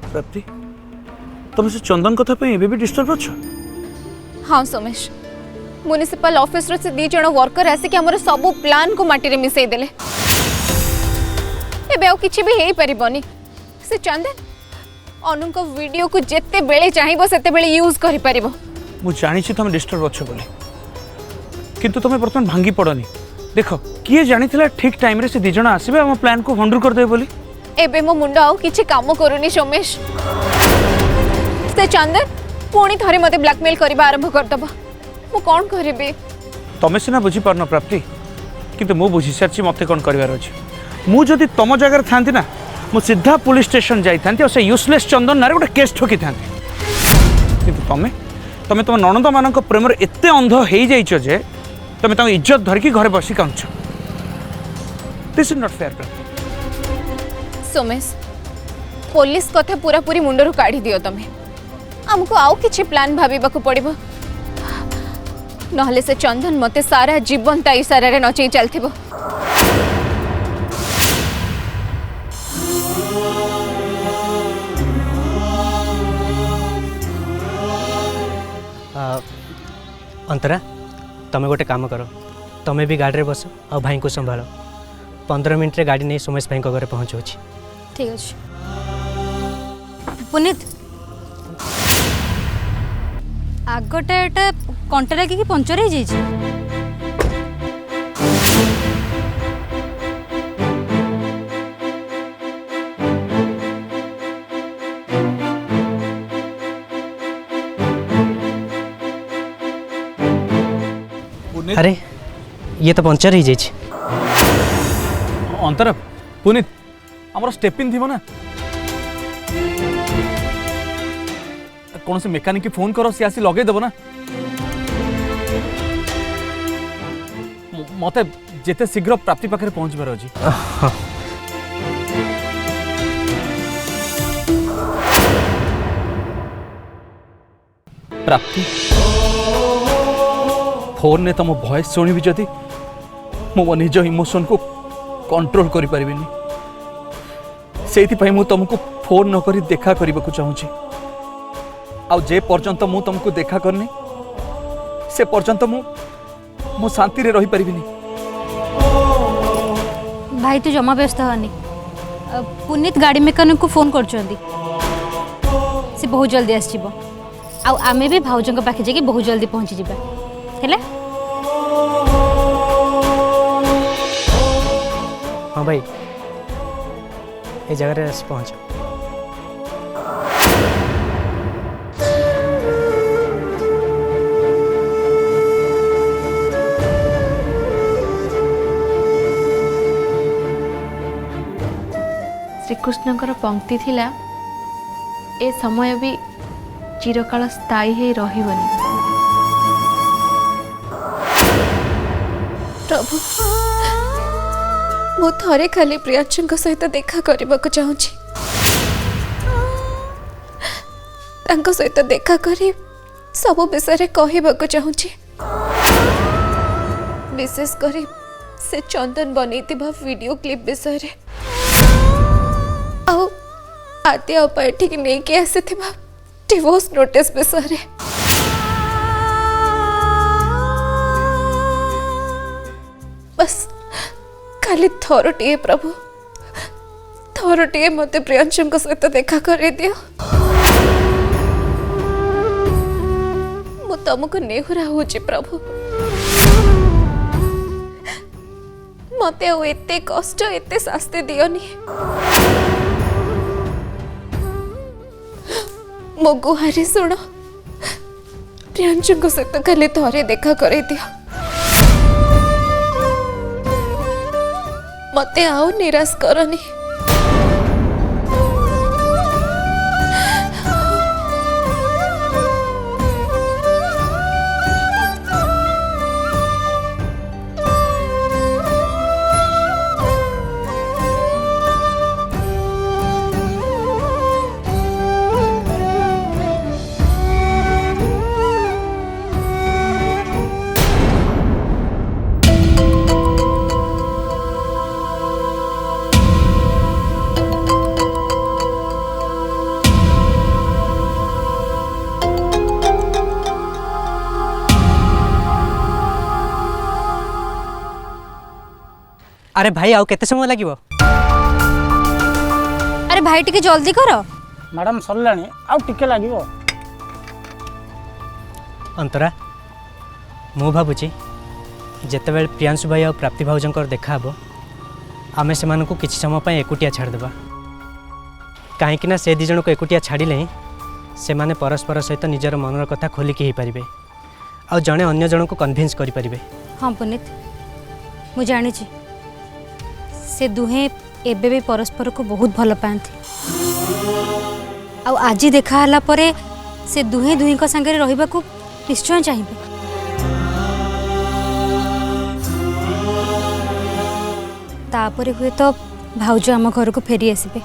प्राप्ति तुम से चंदन कथा पे एबे भी डिस्टर्ब अच्छ? हाँ सोमेश, म्युनिसिपल ऑफिस रो से 2 जण वर्कर आसे कि हमर सब प्लान को माटी रे मिसई देले। एबे आ किछि भी हेई परिबनी। से चंदन अनु को वीडियो को जेते बेले चाहिबो सेते बेले यूज करि परिबो। मु जानि छी तुम डिस्टर्ब अच्छ बोली, किंतु तुम वर्तमान भांगी पड़नी। देखो किए जानिथिला ठीक टाइम रे से 2 जण आसीबे हम प्लान को भंडुर कर दे बोली। एबे मो मुंडा आउ किछि काम करूनी सोमेश। से चंदन पुणी थरे मते ब्लैकमेल करबा आरंभ कर दबा। मु कोन करबे? तमे सिना बुझी पारन प्राप्ति, किंतु मु बुझी सारछि मते कोन करबार अछि। मु जदि तम जगह थांती ना मु सीधा पुलिस स्टेशन जाई थांती और से यूजलेस चंदन नारे गोटे केस ठोकी थांती। किंतु तमे तमे तम ननद मानक प्रेम रे एते अंध हेई जाइछो जे तमे तम इज्जत धरकी घरे बसी कांछ। This is not fair. Somesh police कथा पूरा पूरी मुंडरू काढ़ी दियो तमे। हमको आउ किछि प्लान भाबीबा को पड़िबो, नहले से चंदन मते सारा जीवन ता इशारा रे नचई चलथिबो। अंतरा तमें गोटे काम करो, तमें भी गाड़ी रे बस और भाई को संभाल। 15 मिनट रे गाड़ी नहीं सोमेश भाई घरे पहुँचू। ठीक अछि। पुनीत आगटा एटा कंटा लागी पंचर हो जाइए। अरे ये तो पंचर हो जाइए। अंतरा पुनीत हमर स्टेपिन थी ना कौन से मेकानिक की फोन करो सी आसी लगे देबो ना। मते जेते शीघ्र प्राप्ति पाखे पहुंचबार अछि। प्राप्ति फोन ने तुम वॉइस शुणी जदि मो निज इमोशन को कंट्रोल करि परिबिनी। सेति पई मु तुमको फोन न करी देखा करबा को चाहूची। आ जे पर्यंत मु तुमको देखा करनी से पर्यंत मु शांति रे रही परिबिनी। भाई तू जमा व्यस्त हनी। पुनीत गाड़ी मेकानिक को फोन करछंदी, से बहुत जल्दी आसीबो। आ आमे भी भाउजंग पाखे जाके बहुत जल्दी पहुंची जिबा हेले। हाँ भाई ए जगह रे पहुंच। श्रीकृष्णकर पंक्ति थिला ए समय भी चिरकाल स्थायी हे रहिबनी। प्रभु मु थरे खाली प्रियांशु सहित देखा करबा को चाहूची। तांको सहित देखा करी सब विषय रे कहबा को चाहूची। विशेष करी से चंदन बनैतिबा वीडियो क्लिप विषय रे आउ आते अपैठी कि नहीं के आसे थिबा डिवोर्स नोटिस विषय रे। बस खाली थरटिए प्रभु थरटिए मते प्रियांशु सहित देखा कर दियो। मु तुमको नेहुरा होची प्रभु। मते एते कष्ट एते शास्ति दियोनी। मो गुहारी सुन प्रियांशु सहित खाली थरे देखा कर दियो। मते आओ निराश करनी। अरे भाई आउ केते समय लागिवो? अरे भाई टिके जल्दी कर। मैडम सरलानी आउ टिके लागिवो। अंतरा मु भाबुची जेतेबेले प्रियांशु भाई और प्राप्ति भाउजंकर देखा हबो आमे सेमानकु किछि समय पय एकुटिया छाड़ देबा। काहेकि ना से दी जण को एकुटिया छाड़िले से माने परस्पर सहित निजर मनर कथा खोलिकी ही परिबे आ जणे अन्य जण को कन्विंस करि परिबे। हाँ पुनीत मु जानी से दुहे एबे भी परस्पर को बहुत भल पाती। आज देखा हला परे से दुहे दुही को संगे रहिबा को निश्चय चाहिए। तापरे हुए तो भाउज आम घर को फेरी आसबे।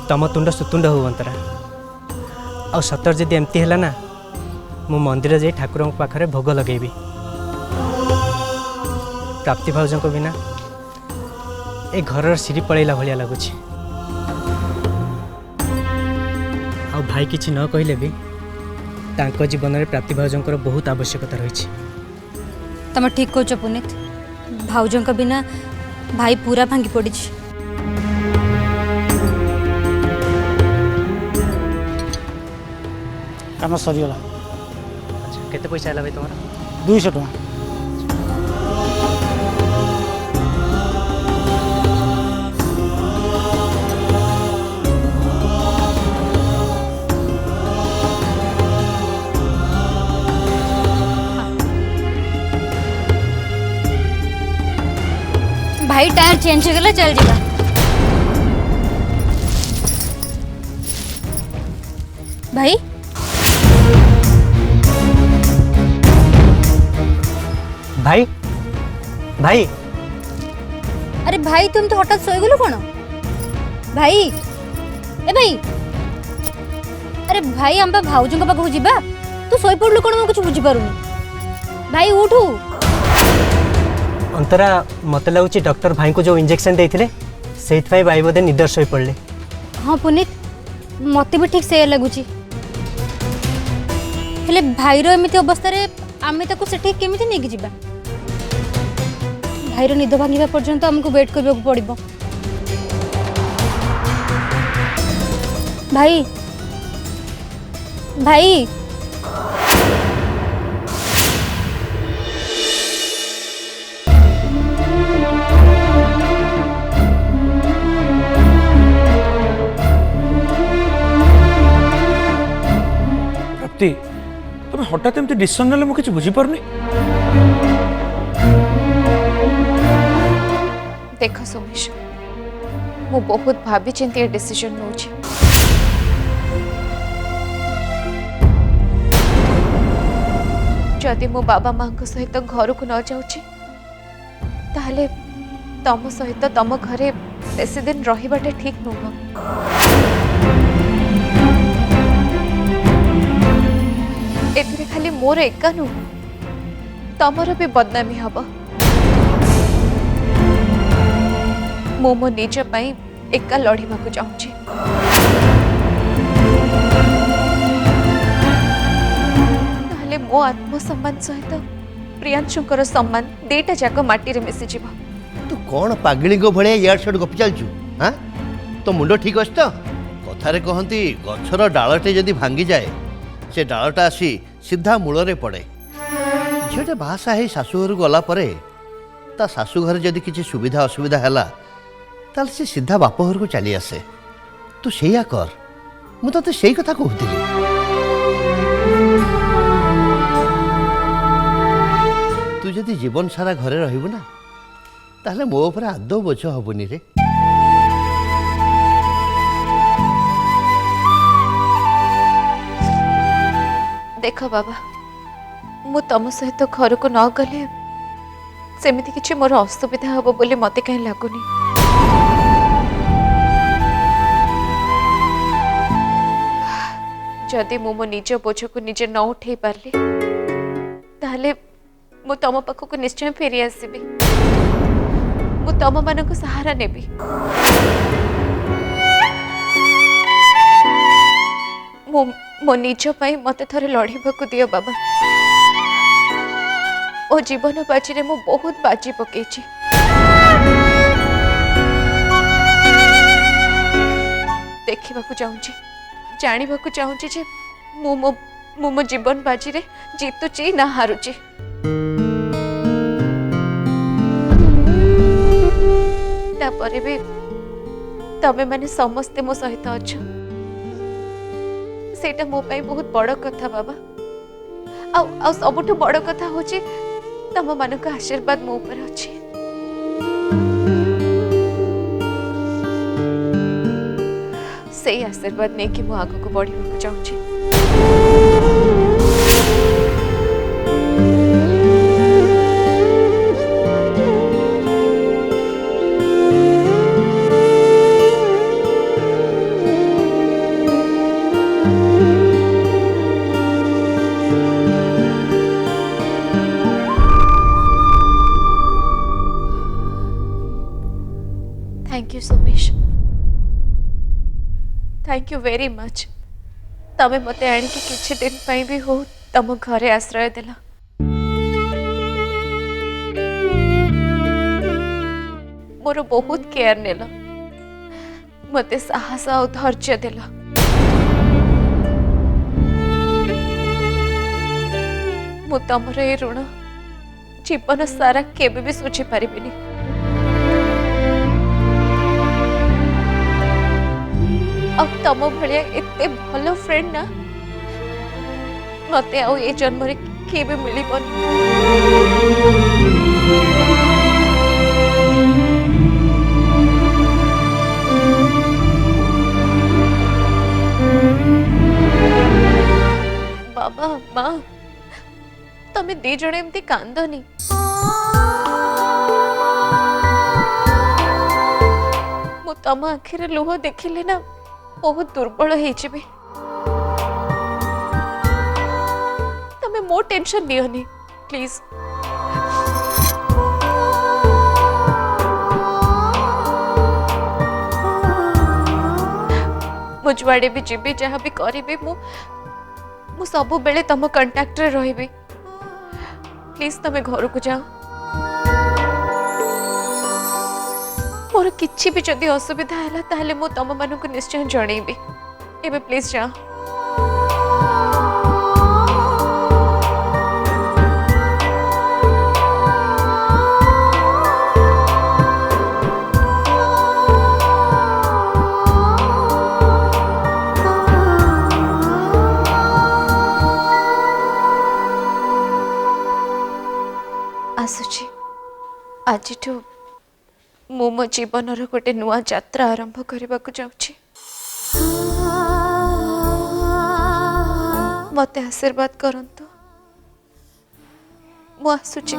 तम तुंड सुतुंड हो अंतरा आ सतर जदि एमती है ना मु मंदिर जाई ठाकुर पाखरे भोग लगेबी। प्राप्ति भाउज को बिना ए घर सिरी पड़ेला भलिया लगुच। आ भाई किछि न कहले भी तांको जीवन में प्राप्ति भाउजंकर बहुत आवश्यकता रही। तुम ठीक कह पुनीत भाउजों का बिना भाई पूरा भांगी पड़ी। काम सरीगला। अच्छा केते पैसा आला भाई तुम्हारा? 200 टका। भाई टायर चेंज हो गला चल जाएगा। भाई भाई भाई अरे भाई तुम तो हठात सोई गलो कौन? भाई ए भाई अरे भाई हम भाउजों का पाखु जीवा तू सोई पड़लु कौन? मैं कुछ बुझी पारुनी। भाई उठू। अंतरा मत लगुच डॉक्टर भाई को जो इंजेक्शन देते से भाई बोधे निदर शोई पड़े। हाँ पुनीत मत भी ठीक से लगुच। हेले भाईर एमती अवस्था आम से केमी नहीं जावा? भाईर निद भांगा पर्यंत आमको वेट करने को पड़ो। भाई भाई प्राप्ति तुम हठात एमती डिसीजन नेले मु किछि बुझी पारनी। देख सोमेश मु बहुत भाभी चिंती डिसीजन नौ। जदि मो बाबा माँ सहित घर को न जाऊँ ताहले तम सहित तम घरे बेसी दिन रहिबाटे ठीक नुह। एथिरे खाली मोर एका नुह तमर भी बदनामी हब। मो मो निज पाई एका लड़ीबा को चाहूँगी। ताहले मो आत्मसम्मान सहित प्रियांशुकर सम्मान दुईटा जाक माटी रे मिसी जीव। तू कौन पागली को भलिया यार छड़ गपी चलचु? हाँ तो मुंड ठीक अच्छे तो? कथारे कहती गछर डालटे जदि भांगी जाए से डालटा आसी सीधा मूल पड़े। झीटे बाहासा ही शाशुघर गला परे ता शाशुघर जदि किसी सुविधा असुविधा हैला ताल से सीधा बाप घर को चली आसे। तू सेया कर मु तो से कथा कहती। जीवन सारा घरे रहबु ना ताहले मो ऊपर आदौ बोझ हबुनी रे। देख बाबा मु तुम सहित घर को न गले सेमिति किछि मोर असुविधा हबो बोली मते कहीं लागुनी। जदि मु मो निज बोझ को निजे न उठे पारली ताहले मु तुम पाखक निश्चय फेरी आसबि। मु तुम मान को सहारा नेबी। मो निज पाई मते थरे लड़ीबाकू दियो बाबा। ओ जीवन बाजी रे मु बहुत बाजी पकेछि। देखिबाकू चाहूची जानिबाकू चाहूची जे मु जीवन बाजी रे जीतुची ना हारुची। तापरे भी तमे माने समस्ते मो सहित अछ सेटा मो पाई बहुत बड़ कथा बाबा। आ सबुठ बड़ कथा होची तम मानक आशीर्वाद मो ऊपर अछि। से आशीर्वाद नहीं कि मु आगो को बढ़िबा चाहूची। Thank you Somesh, thank you very much. तमे मते आनी कि किछि दिन पई भी हो तम घरे आश्रय देला। मोर बहुत केयर नेला, मते साहस और धैर्य देला। मु तमर ए ऋण जीवन सारा केबे भी सुझी पारिबिनी। अब तम भाया एते भलो फ्रेंड ना मते आउ ए जन्म रे केबे मिलिबन। बाबा माँ तमे दी जणे एमती कांदनी। मु तम आखिरे लुह देखिले ना बहुत दुर्बल हो। तमे मो टेंशन नियोनी प्लीज। मु जुआड़े भी जीवी जहाँ भी करी मु सब बेले तम कांटेक्ट रे रहिबी। प्लीज तमे घर को जाओ। मोर किछि भी जदि असुविधा हैला ताहले मु तम मानू को निश्चय जणैबी। एबे प्लीज जा। आसुची आज मु मो जीवन गोटे नुआ यात्रा आरंभ करने को जाऊँ। मते आशीर्वाद करंतु। मु आसुची।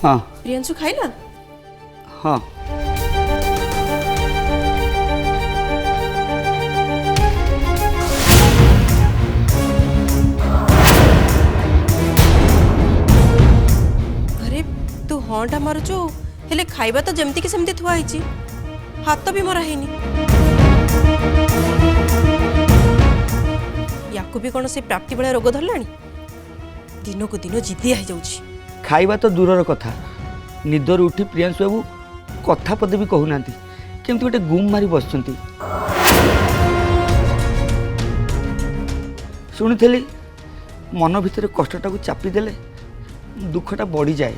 हाँ प्रियांशु खाइला हाँ अरे तू हाँ मारुचु हेले खाइबा तो जमती कि सेमती थुआ ହେଇଛି हाथ भी मरा हैनी याकु भी कौन से प्राप्ति बेला रोग धरलानी दिन को दिन जिद्दी हो जाउछि खाइबा तो दूरर कथा निदर उठी प्रियांशु बाबू कथा पदे भी कहूना केमती गोटे गुम मारी बसुंती शुणी मन भितर कष्टटा को चापी देले दुखटा बढ़ी जाए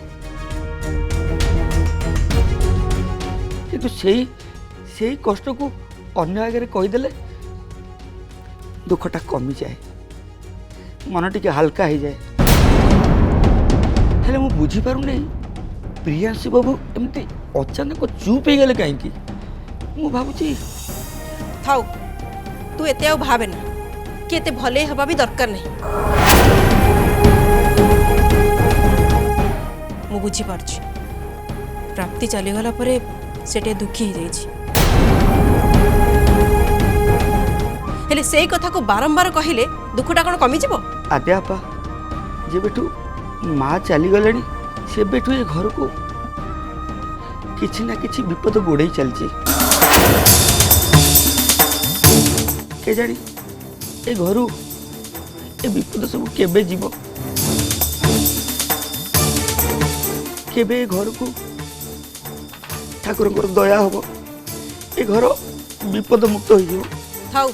किंतु से कष्ट को अन्य आगे कहीदेले दुखटा कमी जाए मन टिके हल्का हो जाए हेले मुझे बुझीपारुनी प्रियांशु बाबू एमती अचानक चुप हो गले कहीं मु भावुची थाउ तू एते आ भावे ना कि एते भले हवा भी दरकार नहीं मु बुझी पारछि प्राप्ति चली गला परे सेटे दुखी हो जाइछि हेले सेई कथा को बारंबार कहिले दुखटा कोन कमी जिवो आद्या आपा जेबेठू माँ चली गले सेबेठू ये घर को किसी ना किसी विपद गोड़े चलती के जानी ए घर ए विपद सब केबे जीव केबे घर को ठाकुर दया हम ए घर विपद मुक्त हो थाउ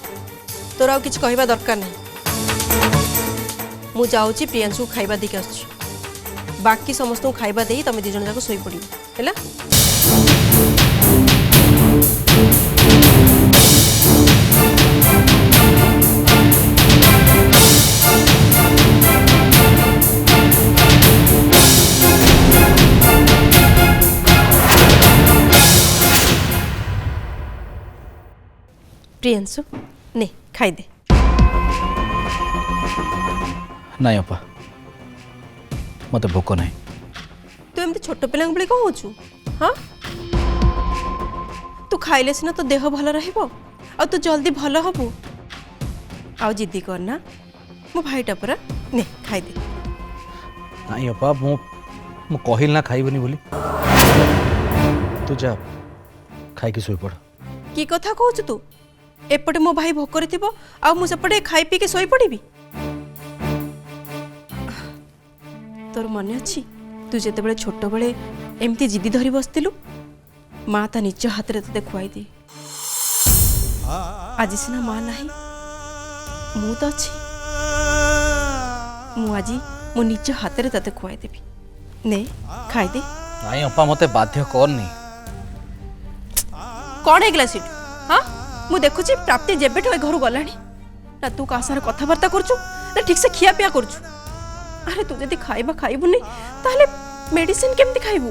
तोर आ किछ कहबा दरकार नहीं मु जाउची प्रियांशु खाइबा देके आछी बाकी समस्त खाइबा देई तमे दी जन जाको सोई पड़ी हैला प्रियांशु ने खाई दे नाई अपा मत भोक ना तू एमती छोट पिला भाई कौन होचु हाँ तू खाइले सिना तो देह भल रहिबो आ तू जल्दी भल हबु आ जिद्दी करना मो भाईटा परा ने खाई दे नाई अपा मु कहिल ना खाइबनी बोली तू जा खाई के सोई पड़ की कथा कहूचु तू एपटे मो भाई भोकरे थिबो आ मु सेपटे खाई पी के सोई पड़ीबी तोर मन अच्छी तू जिते बड़े छोट बड़े एमती जिद्दी धरी बसलु माँ ता निज हाथ में ते खुआई दी आज सीना माँ ना मु तो अच्छी मु आज मो निज हाथ में ते खुआई देवी ने खाई दे नाई अपा मते बाध्य करनी कौन है सीट हाँ मु देखुची प्राप्ति जेबेठो घर गलानी ना तू का सारे कथबार्ता करछु ना ठीक से खिया पिया करछु अरे तू जदि खाइबा खाइबुनी ताहले मेडिसिन केमती खाइबु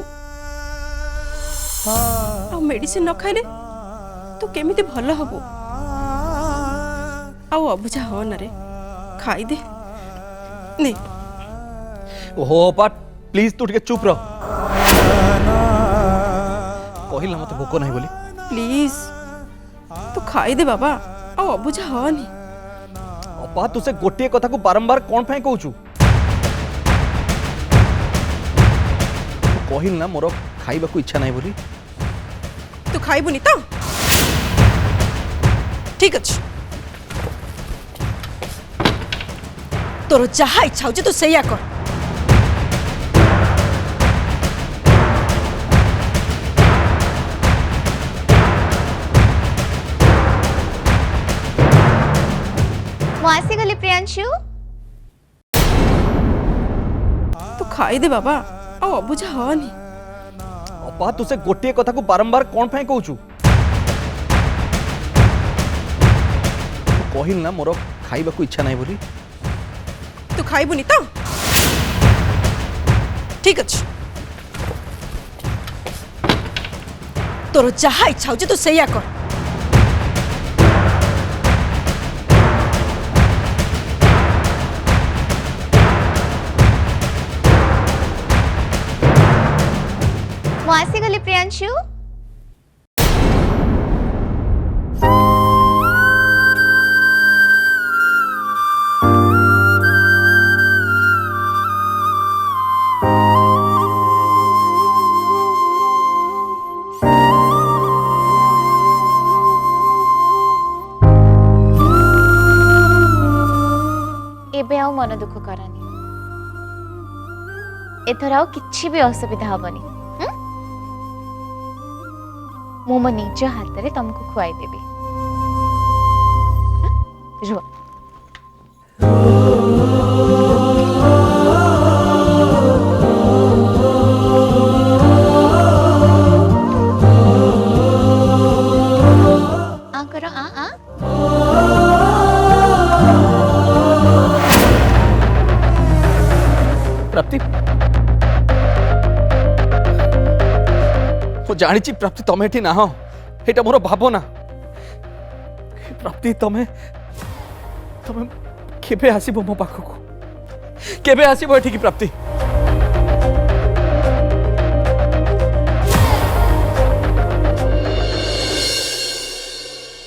आ मेडिसिन न खाइले तू केमिति भल हबु आ अबुझा हो न रे खाई दे ने ओहो अपा प्लीज तू टिके चुप रह कहिल मते भोक नहीं बोली प्लीज तू खाई दे बाबा आ अबुझा होनी अपा तुसे गोटे कथा को बारंबार कौन फाई कहूचु कहिल ना मोर खाइबा को इच्छा नहीं बोली तू खाइबुनी तो ठीक अच्छे तोर जहा इच्छा हो तू सैया कर आसीगली प्रियांशु तू खाई दे बाबा आ अबुझा होनी अपा तुसे गोटे कथा को बारंबार कौन फाई कहूचु कहिल ना मोर खाइबा को इच्छा नहीं बोली तू खाइबुनी तो ठीक अच्छे तोर जहा इच्छा हो तू सैया कर ପ୍ରିୟାଂଶୁ एबे आउ मन दुख करनी एथर आउ किछि भी असुविधा हबनी मु मो निज हाथ रे तुमको खुआई देबी रुआ आ करो आ प्राप्ति मु जानी प्राप्ति तमे एठी ना एटा मोर भावना प्राप्ति तमे तमे केबे आसीबो मो पाखको केबे आसीबो एठी की प्राप्ति